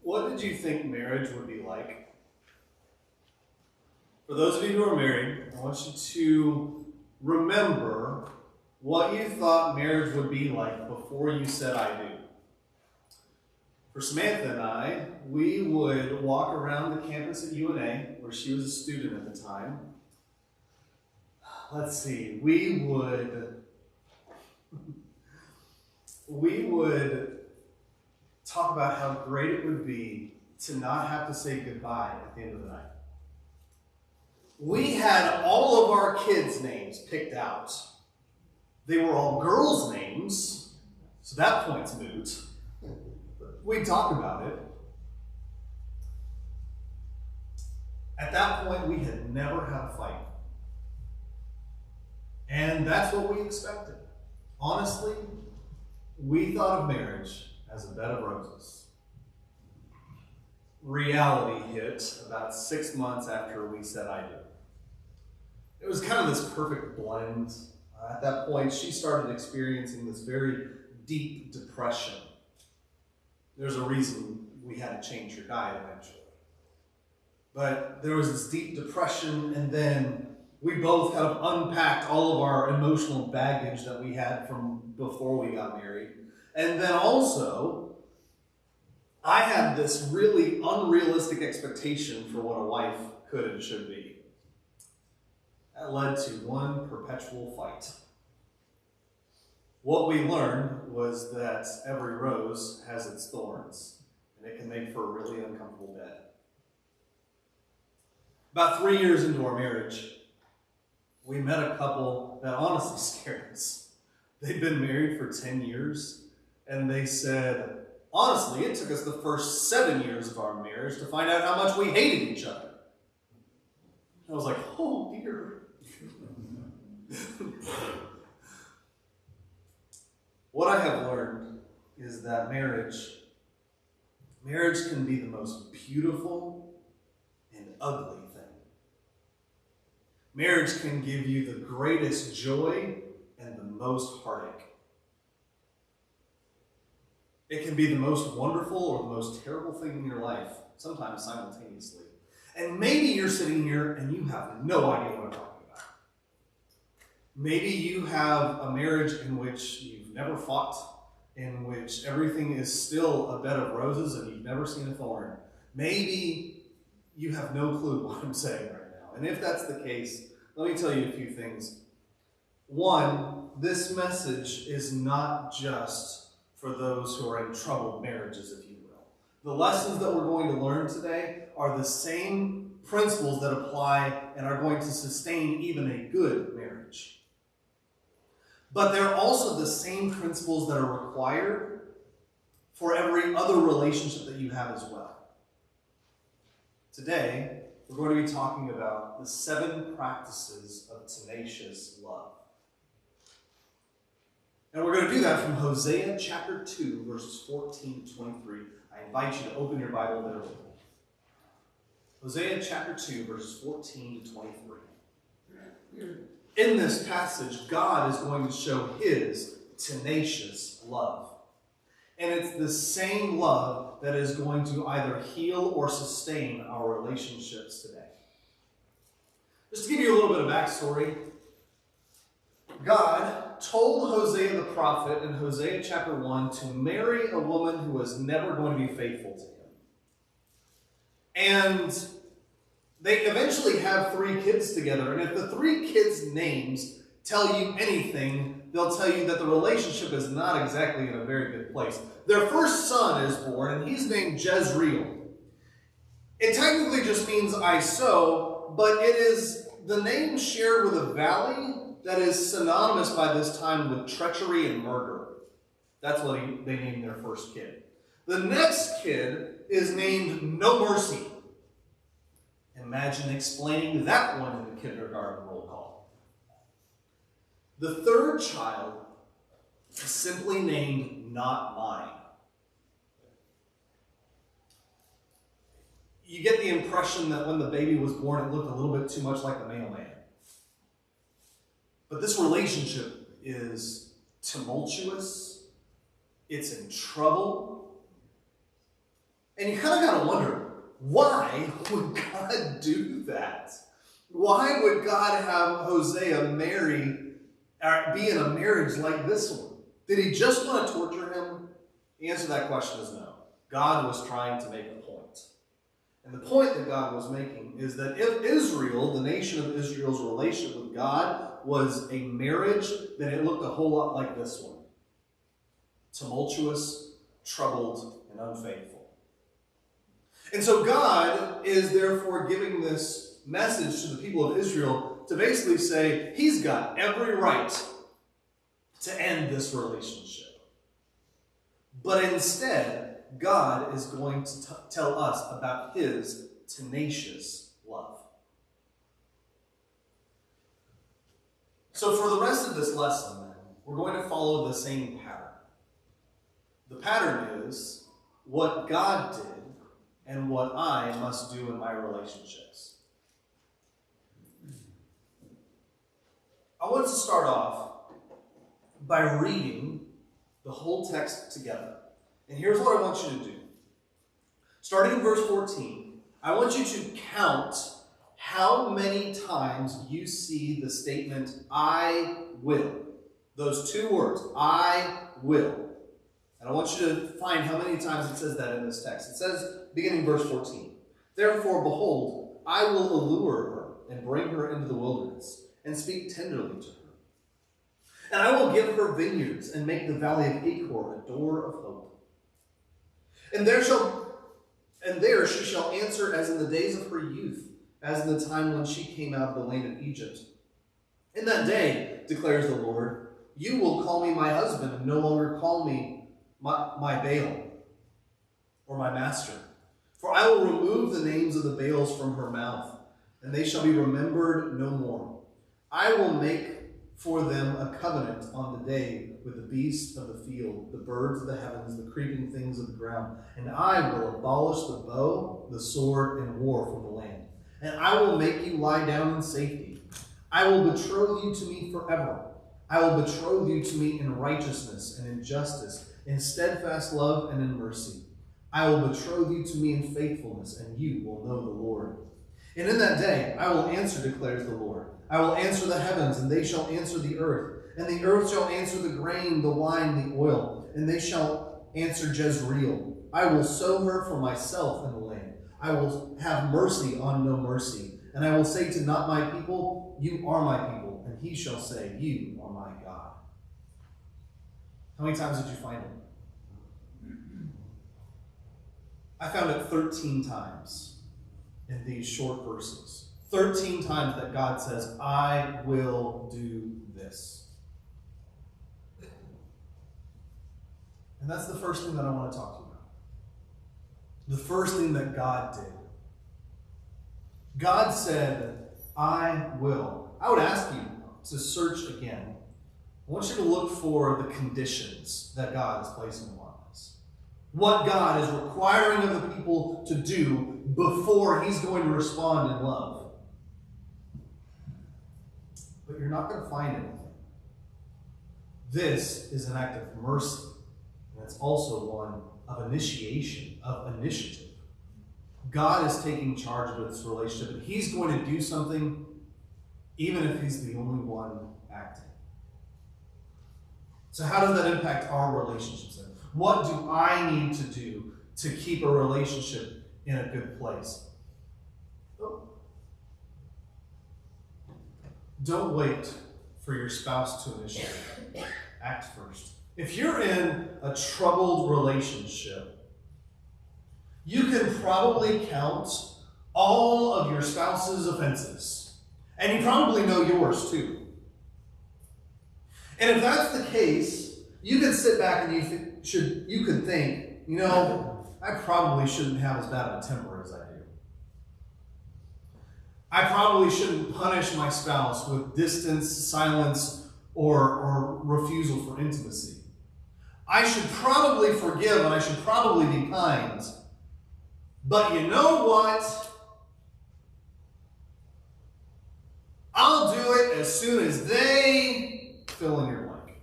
What did you think marriage would be like? For those of you who are married, I want you to remember what you thought marriage would be like before you said I do. For Samantha and I, we would walk around the campus at UNA, where she was a student at the time. Let's see, we would talk about how great it would be to not have to say goodbye at the end of the night. We had all of our kids' names picked out. They were all girls' names, so that point's moot. We'd talk about it. At that point, we had never had a fight. And that's what we expected. Honestly, we thought of marriage as a bed of roses. Reality hit about 6 months after we said I do. It was kind of this perfect blend. At that point, she started experiencing this very deep depression. There's a reason we had to change her diet eventually. But there was this deep depression, and then we both kind of unpacked all of our emotional baggage that we had from before we got married. And then also, I had this really unrealistic expectation for what a wife could and should be. That led to one perpetual fight. What we learned was that every rose has its thorns, and it can make for a really uncomfortable bed. About 3 years into our marriage, we met a couple that honestly scared us. They'd been married for 10 years, and they said, honestly, it took us the first 7 years of our marriage to find out how much we hated each other. I was like, oh dear. What I have learned is that marriage can be the most beautiful and ugly thing. Marriage can give you the greatest joy and the most heartache. It can be the most wonderful or the most terrible thing in your life, sometimes simultaneously. And maybe you're sitting here and you have no idea what I'm talking about. Maybe you have a marriage in which you've never fought, in which everything is still a bed of roses and you've never seen a thorn. Maybe you have no clue what I'm saying right now. And if that's the case, let me tell you a few things. One, this message is not just for those who are in troubled marriages, if you will. The lessons that we're going to learn today are the same principles that apply and are going to sustain even a good marriage. But they're also the same principles that are required for every other relationship that you have as well. Today, we're going to be talking about the 7 practices of tenacious love. And we're going to do that from Hosea chapter 2, verses 14 to 23. I invite you to open your Bible there with me. Hosea chapter 2, verses 14 to 23. In this passage, God is going to show his tenacious love. And it's the same love that is going to either heal or sustain our relationships today. Just to give you a little bit of backstory, God told Hosea the prophet in Hosea chapter 1 to marry a woman who was never going to be faithful to him. And they eventually have 3 kids together, and if the 3 kids' names tell you anything, they'll tell you that the relationship is not exactly in a very good place. Their first son is born, and he's named Jezreel. It technically just means I sow, but it is the name shared with a valley that is synonymous by this time with treachery and murder. That's what they named their first kid. The next kid is named No Mercy. Imagine explaining that one in the kindergarten roll call. The third child is simply named Not Mine. You get the impression that when the baby was born, it looked a little bit too much like the mailman. But this relationship is tumultuous, it's in trouble, And you kind of got to wonder, why would God do that? Why would God have Hosea be in a marriage like this one? Did he just want to torture him? The answer to that question is no. God was trying to make a point. And the point that God was making is that if Israel, the nation of Israel's relationship with God, was a marriage, then it looked a whole lot like this one. Tumultuous, troubled, and unfaithful. And so God is therefore giving this message to the people of Israel to basically say, he's got every right to end this relationship. But instead, God is going to tell us about his tenacious love. So for the rest of this lesson, then, we're going to follow the same pattern. The pattern is what God did and what I must do in my relationships. I want to start off by reading the whole text together. And here's what I want you to do. Starting in verse 14, I want you to count how many times you see the statement, I will. Those two words, I will. And I want you to find how many times it says that in this text. It says, beginning verse 14, therefore, behold, I will allure her and bring her into the wilderness and speak tenderly to her. And I will give her vineyards and make the valley of Achor a door of hope. And there she shall answer as in the days of her youth, as in the time when she came out of the land of Egypt. In that day, declares the Lord, you will call me my husband and no longer call me my Baal or my master. For I will remove the names of the Baals from her mouth, and they shall be remembered no more. I will make for them a covenant on the day with the beasts of the field, the birds of the heavens, the creeping things of the ground. And I will abolish the bow, the sword, and war from the land. And I will make you lie down in safety. I will betroth you to me forever. I will betroth you to me in righteousness and in justice, in steadfast love and in mercy. I will betroth you to me in faithfulness, and you will know the Lord. And in that day I will answer, declares the Lord. I will answer the heavens, and they shall answer the earth. And the earth shall answer the grain, the wine, the oil, and they shall answer Jezreel. I will sow her for myself in the land. I will have mercy on no mercy. And I will say to not my people, you are my people. And he shall say, you are my God. How many times did you find it? I found it 13 times in these short verses. 13 times that God says, I will do this. And that's the first thing that I want to talk to you about. The first thing that God did. God said, I will. I would ask you to search again. I want you to look for the conditions that God is placing upon us. What God is requiring of the people to do before he's going to respond in love. But you're not going to find anything. This is an act of mercy. And it's also one of initiation, of initiative. God is taking charge of this relationship, and he's going to do something even if he's the only one acting. So how does that impact our relationships then? What do I need to do to keep a relationship in a good place? Don't wait for your spouse to initiate. Act first. If you're in a troubled relationship, you can probably count all of your spouse's offenses. And you probably know yours too. And if that's the case, you can sit back and you can think, I probably shouldn't have as bad of a temper as I do. I probably shouldn't punish my spouse with distance, silence, or refusal for intimacy. I should probably forgive and I should probably be kind. But you know what? I'll do it as soon as they fill in your blank.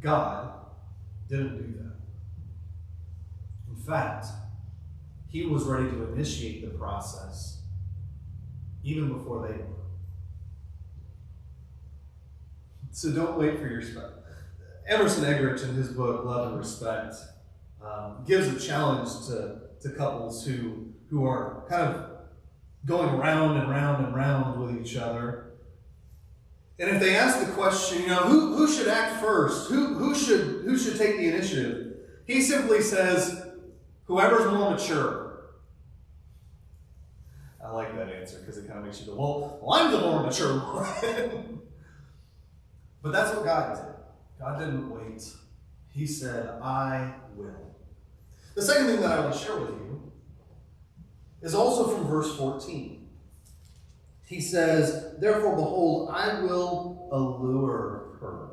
God didn't do that. In fact, he was ready to initiate the process even before they were. So don't wait for your spouse. Emerson Eggerichs, in his book, Love and Respect, gives a challenge to couples who are kind of going round and round and round with each other. And if they ask the question, who should act first? Who should take the initiative? He simply says, whoever's more mature. I like that answer because it kind of makes you go, well, I'm the more mature one. But that's what God did. God didn't wait. He said, I will. The second thing that I want to share with you is also from verse 14. He says, therefore, behold, I will allure her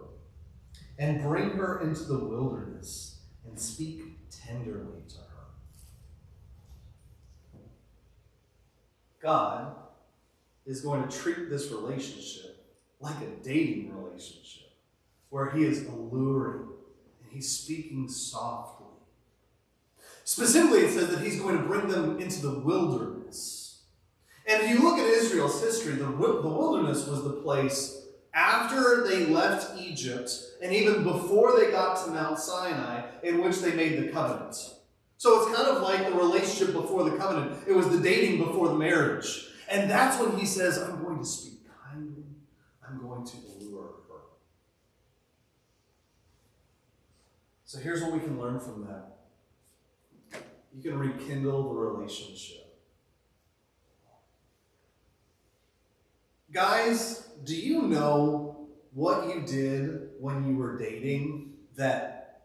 and bring her into the wilderness and speak tenderly to her. God is going to treat this relationship like a dating relationship where he is alluring and he's speaking softly. Specifically, it says that he's going to bring them into the wilderness. And if you look at Israel's history, the wilderness was the place after they left Egypt and even before they got to Mount Sinai in which they made the covenant. So it's kind of like the relationship before the covenant. It was the dating before the marriage. And that's when he says, I'm going to speak kindly. I'm going to allure her. So here's what we can learn from that. You can rekindle the relationship. Guys, do you know what you did when you were dating that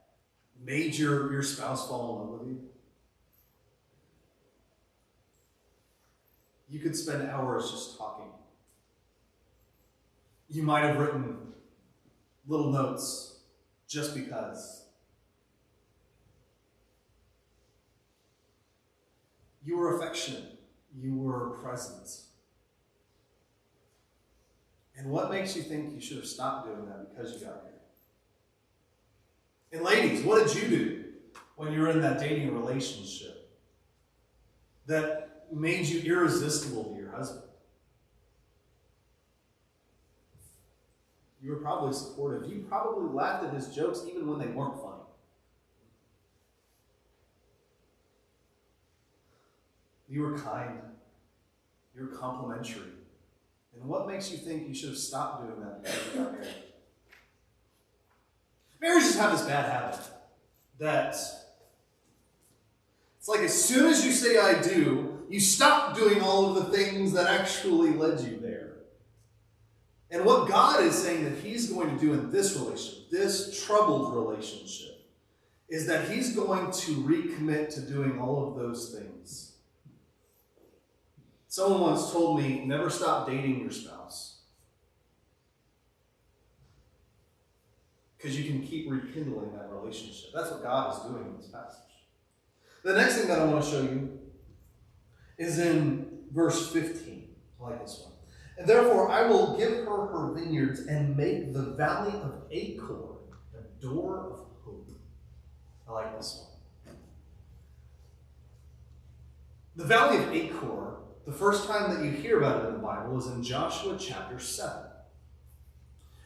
made your spouse fall in love with you? You could spend hours just talking. You might have written little notes just because. You were affectionate. You were present. And what makes you think you should have stopped doing that because you got married? And ladies, what did you do when you were in that dating relationship that made you irresistible to your husband? You were probably supportive. You probably laughed at his jokes even when they weren't funny. You were kind. You were complimentary. And what makes you think you should have stopped doing that because you got married? Marriages have this bad habit that it's like as soon as you say I do, you stop doing all of the things that actually led you there. And what God is saying that he's going to do in this relationship, this troubled relationship, is that he's going to recommit to doing all of those things. Someone once told me, never stop dating your spouse. Because you can keep rekindling that relationship. That's what God is doing in this passage. The next thing that I want to show you is in verse 15. I like this one. And therefore I will give her her vineyards and make the valley of Achor a door of hope. I like this one. The valley of Achor, the first time that you hear about it in the Bible is in Joshua chapter 7.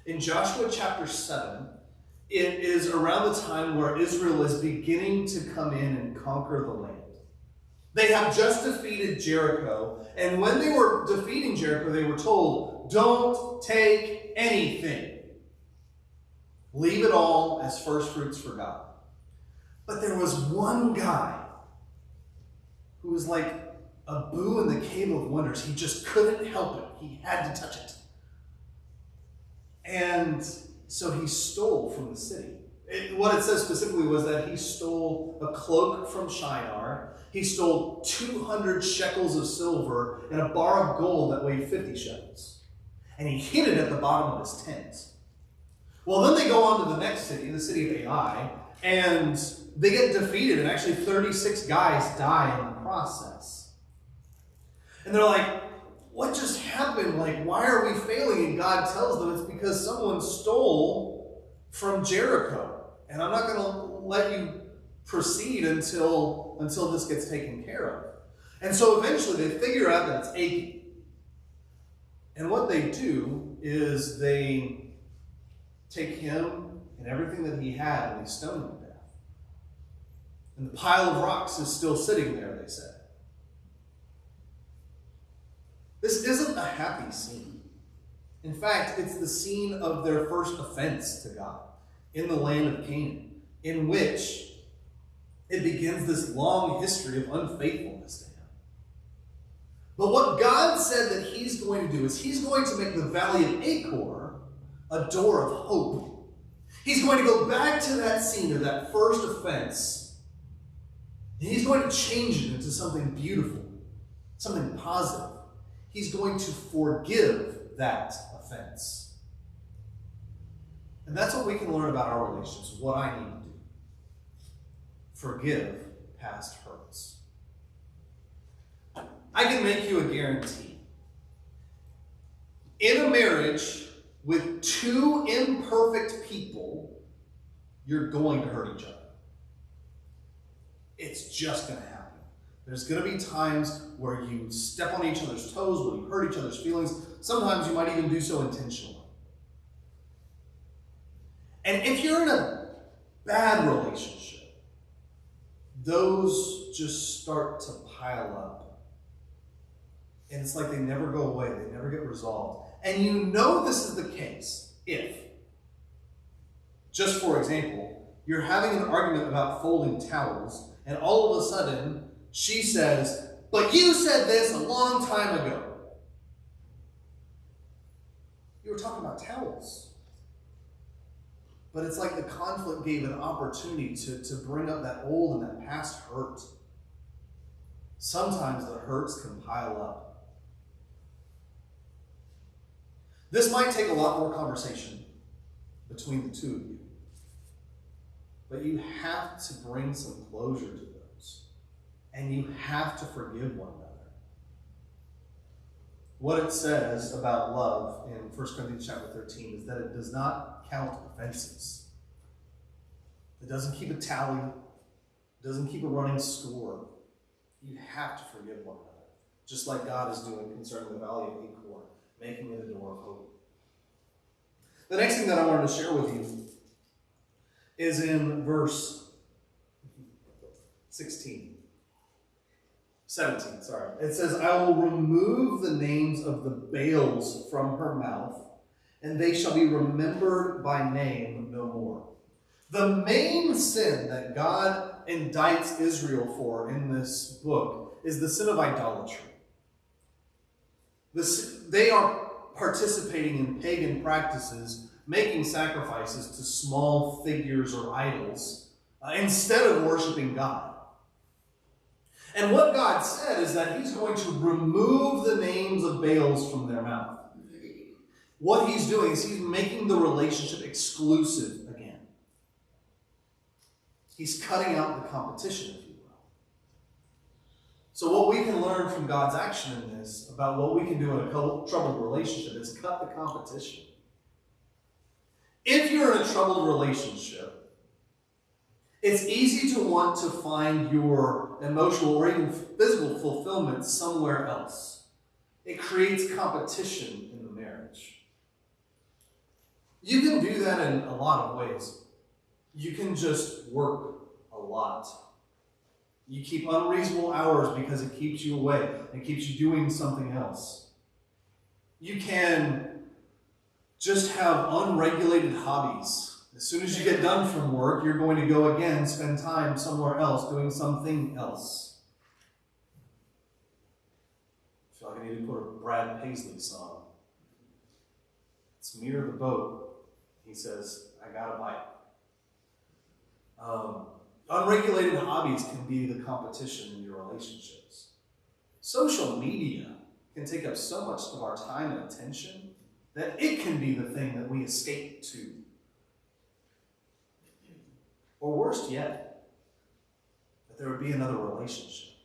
In Joshua chapter 7, it is around the time where Israel is beginning to come in and conquer the land. They have just defeated Jericho, and when they were defeating Jericho, they were told, don't take anything. Leave it all as first fruits for God. But there was one guy who was like a boo in the cave of wonders. He just couldn't help it. He had to touch it. And so he stole from the city. What it says specifically was that he stole a cloak from Shinar. He stole 200 shekels of silver and a bar of gold that weighed 50 shekels. And he hid it at the bottom of his tent. Well, then they go on to the next city, the city of Ai, and they get defeated, and actually 36 guys die in the process. And they're like, what just happened? Like, why are we failing? And God tells them it's because someone stole from Jericho. And I'm not going to let you proceed until this gets taken care of. And so eventually they figure out that it's aching. And what they do is they take him and everything that he had and they stone him to death. And the pile of rocks is still sitting there, they said. This isn't a happy scene. In fact, it's the scene of their first offense to God in the land of Canaan, in which it begins this long history of unfaithfulness to him. But what God said that he's going to do is he's going to make the valley of Achor a door of hope. He's going to go back to that scene of that first offense, and he's going to change it into something beautiful, something positive. He's going to forgive that offense. And that's what we can learn about our relationships, what I need to do. Forgive past hurts. I can make you a guarantee. In a marriage with two imperfect people, you're going to hurt each other. It's just going to happen. There's going to be times where you step on each other's toes, where you hurt each other's feelings. Sometimes you might even do so intentionally. And if you're in a bad relationship, those just start to pile up. And it's like they never go away. They never get resolved. And you know this is the case if, just for example, you're having an argument about folding towels, and all of a sudden, she says, "But you said this a long time ago." You were talking about towels. But it's like the conflict gave an opportunity to bring up that old and that past hurt. Sometimes the hurts can pile up. This might take a lot more conversation between the two of you. But you have to bring some closure to those. And you have to forgive one another. What it says about love in 1 Corinthians chapter 13 is that it does not count offenses. It doesn't keep a tally. It doesn't keep a running score. You have to forgive one another. Just like God is doing concerning the valley of Achor, making it a door of hope. The next thing that I wanted to share with you is in verse 17. It says, "I will remove the names of the Baals from her mouth, and they shall be remembered by name no more." The main sin that God indicts Israel for in this book is the sin of idolatry. They are participating in pagan practices, making sacrifices to small figures or idols, instead of worshiping God. And what God said is that he's going to remove the names of Baals from their mouth. What he's doing is he's making the relationship exclusive again. He's cutting out the competition, if you will. So what we can learn from God's action in this about what we can do in a troubled relationship is cut the competition. If you're in a troubled relationship, it's easy to want to find your emotional or even physical fulfillment somewhere else. It creates competition in the marriage. You can do that in a lot of ways. You can just work a lot. You keep unreasonable hours because it keeps you away. It keeps you doing something else. You can just have unregulated hobbies. As soon as you get done from work, you're going to go again, spend time somewhere else, doing something else. I feel like I need to put a Brad Paisley song. It's near the boat. He says, "I got a bite." Unregulated hobbies can be the competition in your relationships. Social media can take up so much of our time and attention that it can be the thing that we escape to. Or worse yet, that there would be another relationship.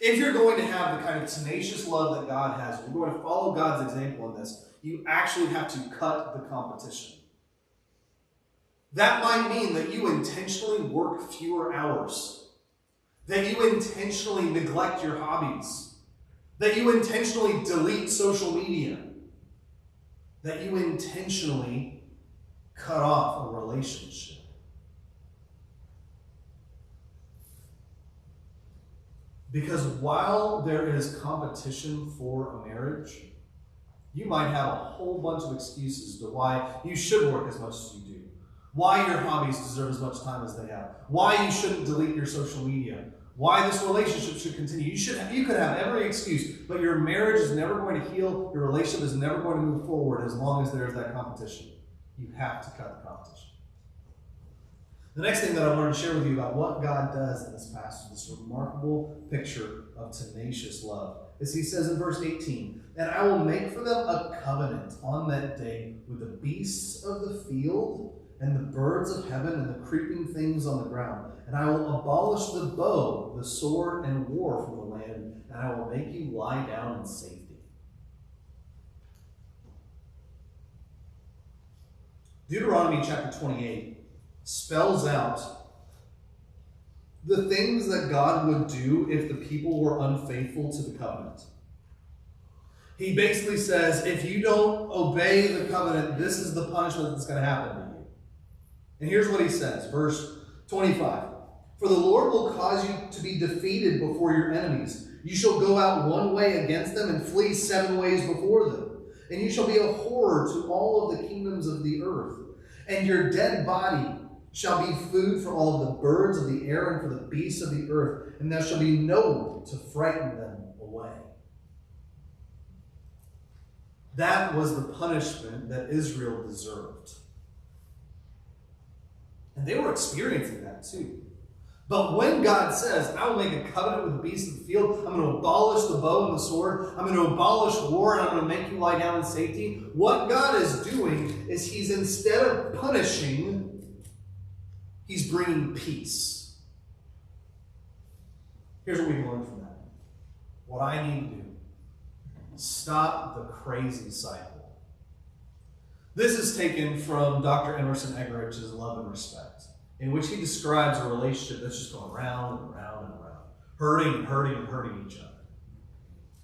If you're going to have the kind of tenacious love that God has, if you're going to follow God's example in this, you actually have to cut the competition. That might mean that you intentionally work fewer hours, that you intentionally neglect your hobbies, that you intentionally delete social media, that you intentionally cut off a relationship. Because while there is competition for a marriage, you might have a whole bunch of excuses to why you should work as much as you do, why your hobbies deserve as much time as they have, why you shouldn't delete your social media, why this relationship should continue. You could have every excuse, but your marriage is never going to heal, your relationship is never going to move forward as long as there is that competition. You have to cut the competition. The next thing that I wanted to share with you about what God does in this passage, this remarkable picture of tenacious love, is he says in verse 18, "And I will make for them a covenant on that day with the beasts of the field and the birds of heaven and the creeping things on the ground. And I will abolish the bow, the sword, and war from the land, and I will make you lie down in safety." Deuteronomy chapter 28 spells out the things that God would do if the people were unfaithful to the covenant. He basically says, if you don't obey the covenant, this is the punishment that's going to happen to you. And here's what he says, verse 25. "For the Lord will cause you to be defeated before your enemies. You shall go out one way against them and flee 7 ways before them. And you shall be a horror to all of the kingdoms of the earth. And your dead body shall be food for all of the birds of the air and for the beasts of the earth. And there shall be no one to frighten them away." That was the punishment that Israel deserved. And they were experiencing that too. But when God says, "I will make a covenant with the beasts of the field, I'm going to abolish the bow and the sword, I'm going to abolish war, and I'm going to make you lie down in safety," what God is doing is he's, instead of punishing, he's bringing peace. Here's what we can learn from that. What I need to do: stop the crazy cycle. This is taken from Dr. Emerson Eggerich's Love and Respect, in which he describes a relationship that's just going round and round and round, hurting and hurting and hurting each other.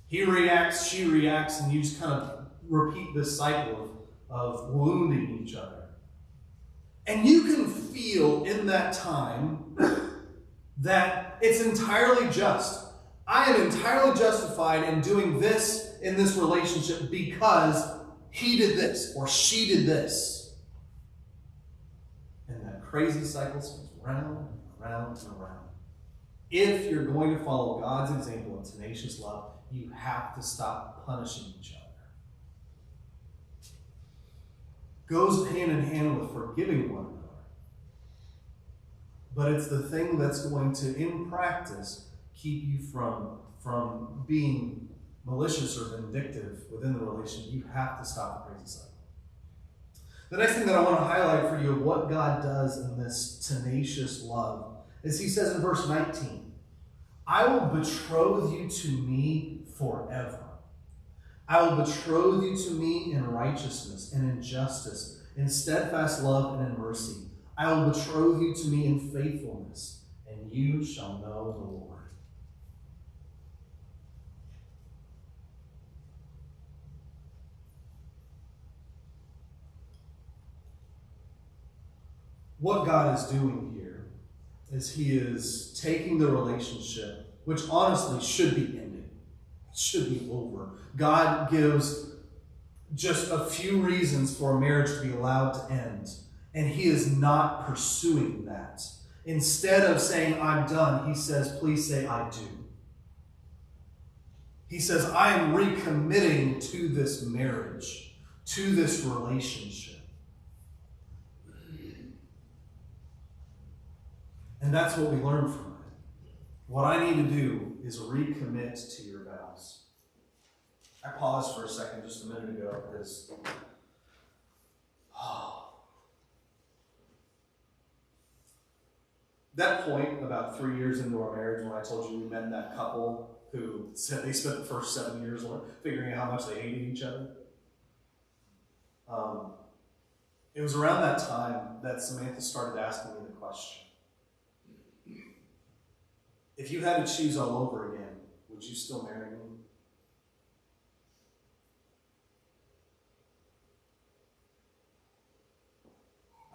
He reacts, she reacts, and you just kind of repeat this cycle of wounding each other. And you can feel in that time that it's entirely just. I am entirely justified in doing this in this relationship because he did this or she did this. And that crazy cycle spins round and round and around. If you're going to follow God's example of tenacious love, you have to stop punishing each other. Goes hand in hand with forgiving one another. But it's the thing that's going to, in practice, keep you from being malicious or vindictive within the relationship. You have to stop the crazy cycle. The next thing that I want to highlight for you of what God does in this tenacious love is he says in verse 19, "I will betroth you to me forever. I will betroth you to me in righteousness and in justice, in steadfast love and in mercy. I will betroth you to me in faithfulness, and you shall know the Lord." What God is doing here is he is taking the relationship, which honestly should be ended, should be over. God gives just a few reasons for a marriage to be allowed to end, and he is not pursuing that. Instead of saying, "I'm done," he says, "Please say, I do." He says, "I am recommitting to this marriage, to this relationship." And that's what we learn from it. What I need to do is recommit to your vows. I paused for a second just a minute ago because that point about 3 years into our marriage when I told you we met that couple who said they spent the first 7 years figuring out how much they hated each other. It was around that time that Samantha started asking me the question. If you had to choose all over again, would you still marry me?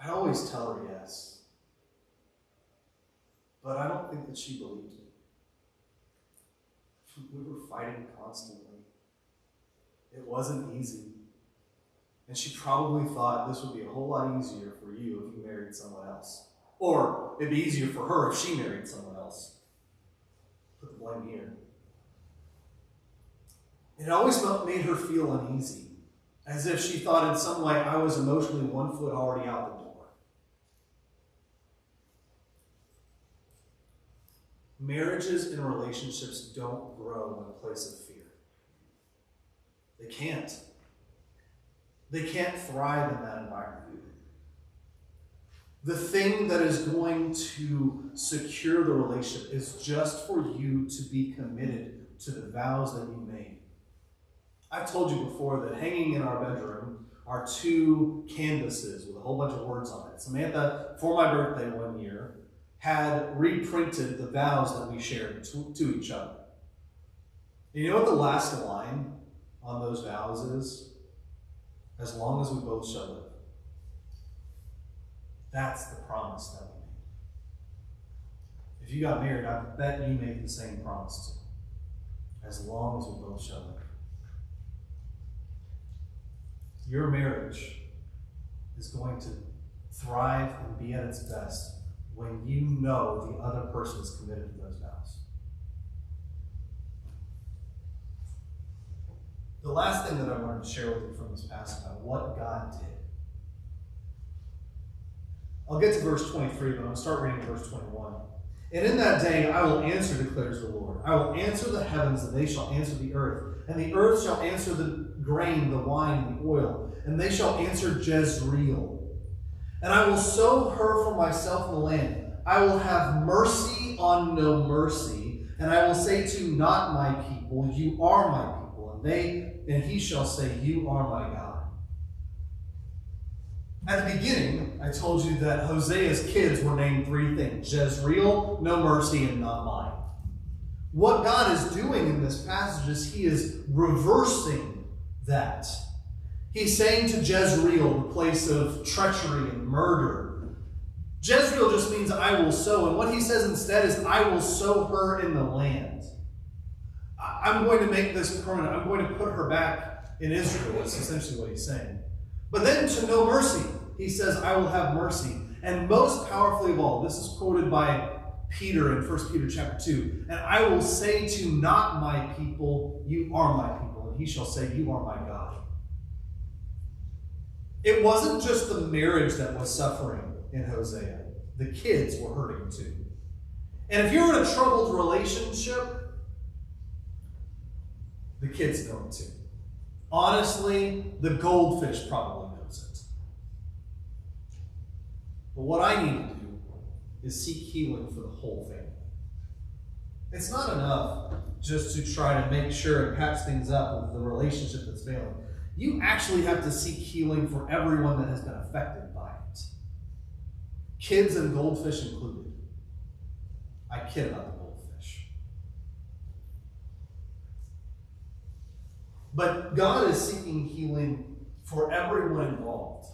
I always tell her yes. But I don't think that she believed me. We were fighting constantly. It wasn't easy. And she probably thought this would be a whole lot easier for you if you married someone else. Or it'd be easier for her if she married someone else. Put the blame here. It always made her feel uneasy, as if she thought in some way I was emotionally 1 foot already out the door. Marriages and relationships don't grow in a place of fear. They can't. They can't thrive in that environment. The thing that is going to secure the relationship is just for you to be committed to the vows that you made. I've told you before that hanging in our bedroom are 2 canvases with a whole bunch of words on it. Samantha, for my birthday one year, had reprinted the vows that we shared to each other. And you know what the last line on those vows is? As long as we both shall live. That's the promise that we made. If you got married, I bet you made the same promise too. As long as we both shall live. Your marriage is going to thrive and be at its best when you know the other person is committed to those vows. The last thing that I wanted to share with you from this passage about what God did. I'll get to verse 23, but I'm going to start reading verse 21. And in that day I will answer, declares the Lord. I will answer the heavens, and they shall answer the earth. And the earth shall answer the grain, the wine, and the oil. And they shall answer Jezreel. And I will sow her for myself in the land. I will have mercy on no mercy. And I will say to not my people, you are my people. And he shall say, you are my God. At the beginning, I told you that Hosea's kids were named 3 things. Jezreel, no mercy, and not mine. What God is doing in this passage is he is reversing that. He's saying to Jezreel, the place of treachery and murder, Jezreel just means I will sow. And what he says instead is I will sow her in the land. I'm going to make this permanent. I'm going to put her back in Israel. That's essentially what he's saying. But then to no mercy, he says, I will have mercy. And most powerfully of all, this is quoted by Peter in 1 Peter chapter 2. And I will say to not my people, you are my people. And he shall say, you are my God. It wasn't just the marriage that was suffering in Hosea. The kids were hurting too. And if you're in a troubled relationship, the kids know it too. Honestly, the goldfish probably knows it. But what I need to do is seek healing for the whole family. It's not enough just to try to make sure and patch things up with the relationship that's failing. You actually have to seek healing for everyone that has been affected by it. Kids and goldfish included. I kid about the goldfish. But God is seeking healing for everyone involved.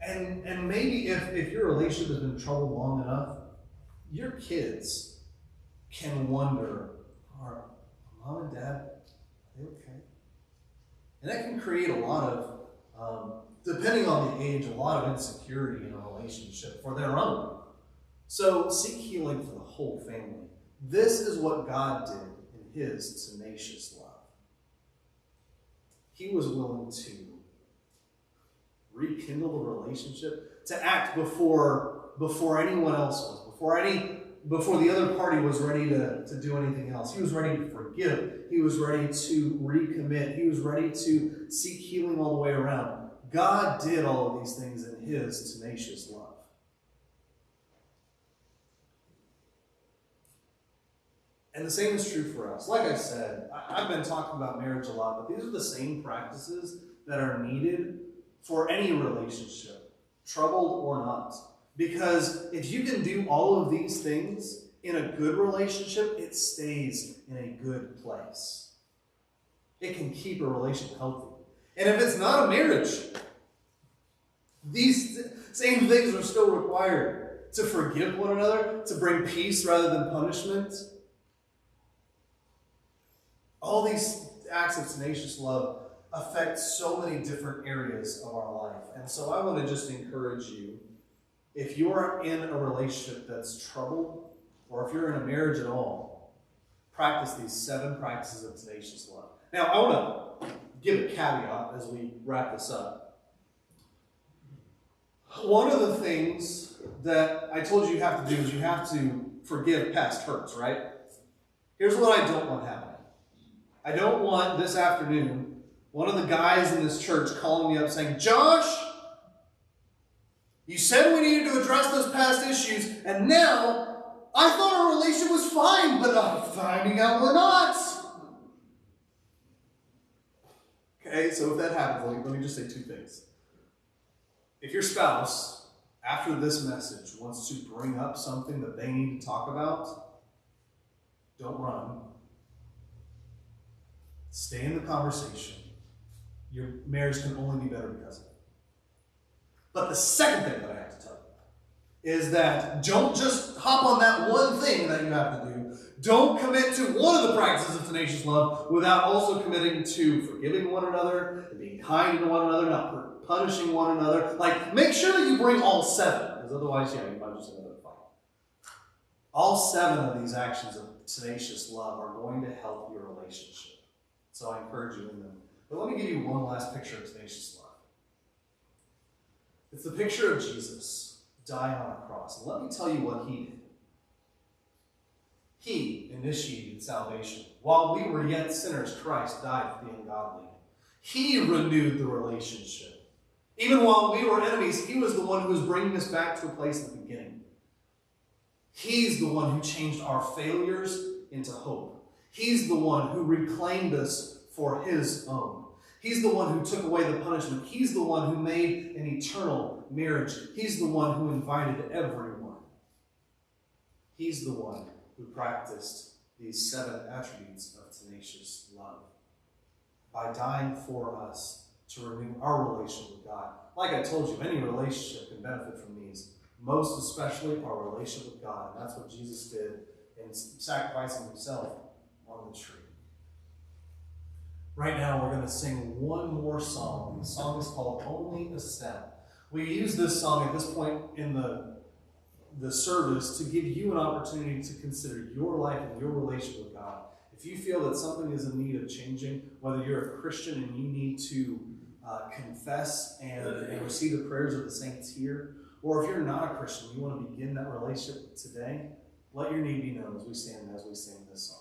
And maybe if your relationship has been troubled long enough, your kids can wonder, are mom and dad, are they okay? And that can create a lot of, depending on the age, a lot of insecurity in a relationship for their own. So seek healing for the whole family. This is what God did in his tenacious love. He was willing to rekindle the relationship, to act before anyone else was, before the other party was ready to do anything else. He was ready to forgive. He was ready to recommit. He was ready to seek healing all the way around. God did all of these things in his tenacious love. And the same is true for us. Like I said, I've been talking about marriage a lot, but these are the same practices that are needed for any relationship. troubled or not. Because if you can do all of these things in a good relationship, it stays in a good place. It can keep a relationship healthy. And if it's not a marriage, these same things are still required. To forgive one another, to bring peace rather than punishment. All these acts of tenacious love affect so many different areas of our life. And so I want to just encourage you, if you're in a relationship that's troubled, or if you're in a marriage at all, practice these 7 practices of tenacious love. Now, I want to give a caveat as we wrap this up. One of the things that I told you have to do is you have to forgive past hurts, right? Here's what I don't want happening. I don't want this afternoon one of the guys in this church calling me up saying, Josh, you said we needed to address those past issues, and now I thought our relationship was fine, but I'm finding out we're not. Okay, so if that happens, let me just say 2 things. If your spouse, after this message, wants to bring up something that they need to talk about, don't run. Stay in the conversation. Your marriage can only be better because of it. But the second thing that I have to tell you is that don't just hop on that one thing that you have to do. Don't commit to one of the practices of tenacious love without also committing to forgiving one another, and being kind to one another, not punishing one another. Like, make sure that you bring all 7, because otherwise, you might just end up fighting. All 7 of these actions of tenacious love are going to help your relationship. So I encourage you in them. But let me give you one last picture of tenacious love. It's the picture of Jesus dying on a cross. And let me tell you what he did. He initiated salvation. While we were yet sinners, Christ died for the ungodly. He renewed the relationship. Even while we were enemies, he was the one who was bringing us back to a place in the beginning. He's the one who changed our failures into hope. He's the one who reclaimed us for his own. He's the one who took away the punishment. He's the one who made an eternal marriage. He's the one who invited everyone. He's the one who practiced these 7 attributes of tenacious love by dying for us to renew our relationship with God. Like I told you, any relationship can benefit from these, most especially our relationship with God. And that's what Jesus did in sacrificing himself on the tree. Right now, we're going to sing one more song. The song is called Only a Step. We use this song at this point in the service to give you an opportunity to consider your life and your relationship with God. If you feel that something is in need of changing, whether you're a Christian and you need to confess and receive the prayers of the saints here, or if you're not a Christian, you want to begin that relationship today, let your need be known as we stand as we sing this song.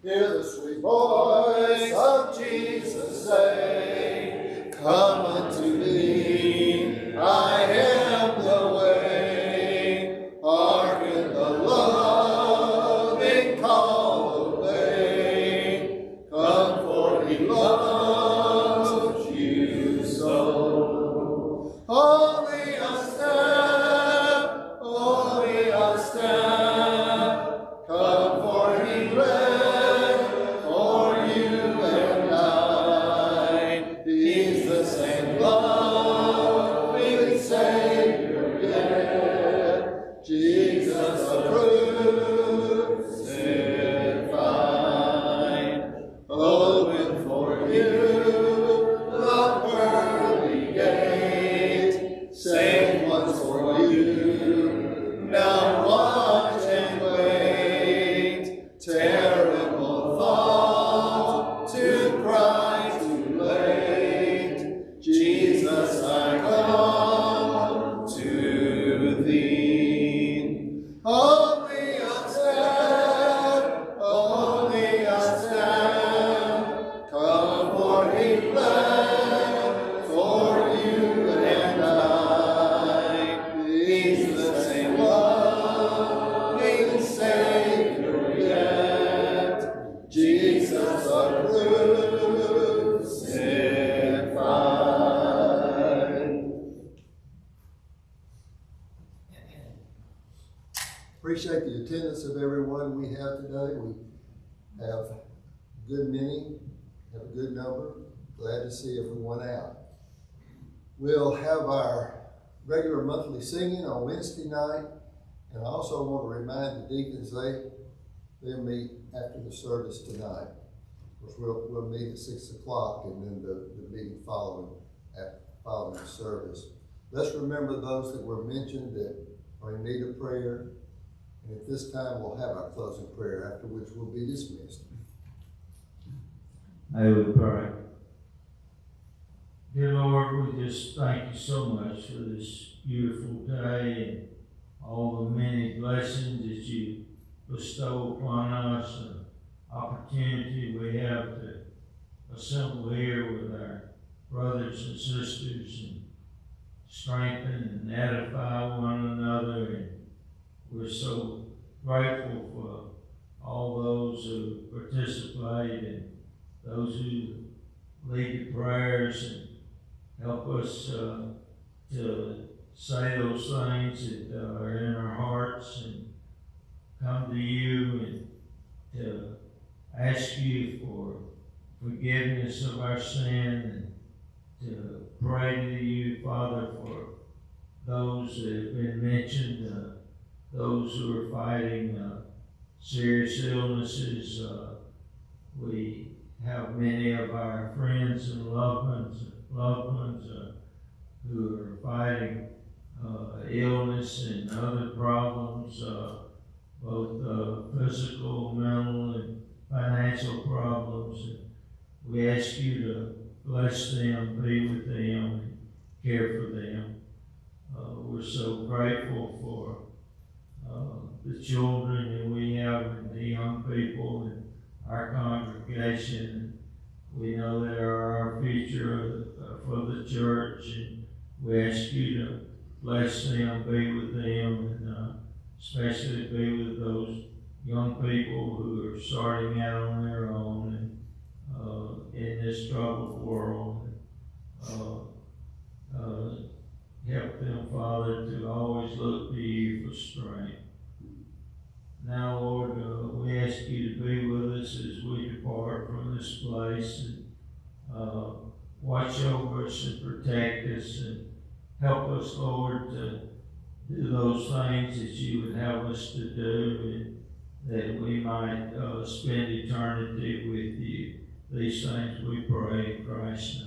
Hear the sweet voice of Jesus say, Come unto me, I am the way. Hearken the loving call obey. Come, for he loves you so. Only a step, only a step. Come, for he rests. Terror appreciate the attendance of everyone we have today. We have a good many, have a good number. Glad to see everyone out. We'll have our regular monthly singing on Wednesday night, and I also want to remind the deacons they'll meet after the service tonight. Of course, we'll meet at 6 o'clock, and then the meeting following the service. Let's remember those that were mentioned that are in need of prayer, and at this time we'll have our closing prayer, after which we'll be dismissed. May we pray. Dear Lord, we just thank you so much for this beautiful day and all the many blessings that you bestow upon us, and opportunity we have to assemble here with our brothers and sisters and strengthen and edify one another. And we're so grateful for all those who participate and those who lead the prayers and help us to say those things that are in our hearts and come to you and to ask you for forgiveness of our sin, and to pray to you, Father, for those that have been mentioned, those who are fighting serious illnesses. We have many of our friends and loved ones who are fighting illness and other problems, both physical, mental, and financial problems. And we ask you to bless them, be with them, and care for them. We're so grateful for the children that we have and the young people in our congregation. We know they are our future for the church, and we ask you to bless them, be with them, and especially be with those young people who are starting out on their own and in this troubled world. Help them, Father, to always look to you for strength. Now, Lord, we ask you to be with us as we depart from this place, and watch over us and protect us, and help us, Lord, to do those things that you would have us to do, and that we might spend eternity with you. These things we pray in Christ's name.